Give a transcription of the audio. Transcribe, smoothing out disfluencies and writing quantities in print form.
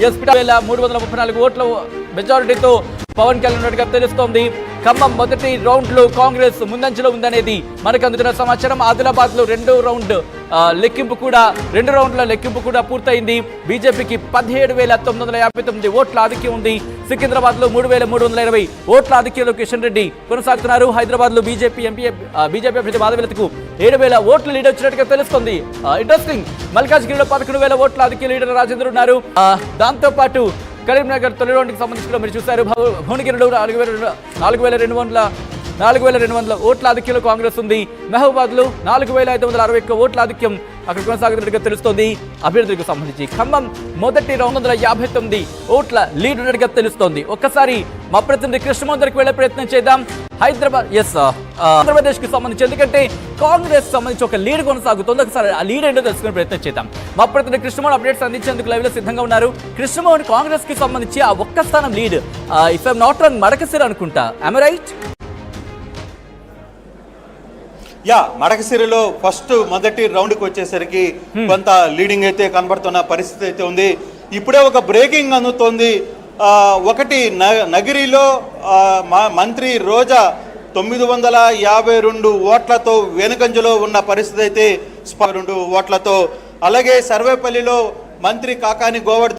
334 ఓట్ల మెజారిటీతో పవన్ కళ్యాణ్ ఉన్నట్టుగా తెలుస్తోంది. ఖమ్మం మొదటి రౌండ్ లో కాంగ్రెస్ ముందంజలో ఉందనేది మనకు అందుతున్న సమాచారం. ఆదిలాబాద్ లో రెండు రౌండ్ల లెక్కింపు కూడా పూర్తయింది. బీజేపీకి 17,959 ఓట్ల ఆధిక్యం ఉంది. సికింద్రాబాద్ లో 3,320 ఓట్ల ఆధిక్యంలో కిషన్ రెడ్డి కొనసాగుతున్నారు. హైదరాబాద్ లో బీజేపీ అభ్యర్థి మాధవలతకు 7,000 ఓట్ల లీడ్ వచ్చినట్టుగా తెలుస్తుంది. ఇంట్రెస్టింగ్. మల్కాజ్గిరిలో 11,000 ఓట్ల ఆధిక్య లీడర్ రాజేంద్ర ఉన్నారు. దాంతో పాటు కరీంనగర్ తొలి రౌండ్కి సంబంధించి మీరు చూశారు. భువనగిరిలో 4,200 ఓట్ల ఆధిక్యంలో కాంగ్రెస్ ఉంది. మహబూబాద్ లో 4,561 ఓట్ల ఆధిక్యం అక్కడ కొనసాగుతున్నట్టుగా తెలుస్తోంది అభ్యర్థులకు సంబంధించి. ఖమ్మం మొదటి 259 ఓట్ల లీడ్ ఉన్నట్టుగా తెలుస్తోంది. ఒక్కసారి మా ప్రతినిధి కృష్ణమోహన్ దగ్గరికి వెళ్లే ప్రయత్నం చేద్దాం. ఆంధ్రప్రదేశ్ కి సంబంధించి, ఎందుకంటే కాంగ్రెస్ సంబంధించి ఒక లీడ్ కొనసాగుతుంది. ఒకసారి ఆ లీడ్ ఏంటో తెలుసుకునే ప్రయత్నం చేద్దాం. మా ప్రతినిధి కృష్ణమోహన్ అప్డేట్స్ అందించేందుకు లైవ్ లో సిద్ధంగా ఉన్నారు. కృష్ణమోహన్, కాంగ్రెస్ కి సంబంధించి ఆ ఒక్క స్థానం lead, if I'm not wrong, Madakasira అనుకుంటా. am I right? మడకసిరిలో మొదటి రౌండ్కి వచ్చేసరికి కొంత లీడింగ్ అయితే కనబడుతున్న పరిస్థితి అయితే ఉంది. ఇప్పుడే ఒక బ్రేకింగ్ అందుతోంది. ఒకటి నగిరిలో మంత్రి రోజా 952 ఓట్లతో వెనుకంజలో ఉన్న పరిస్థితి అయితే 2 ఓట్లతో. అలాగే సర్వేపల్లిలో మంత్రి కాకాని గోవర్ధన్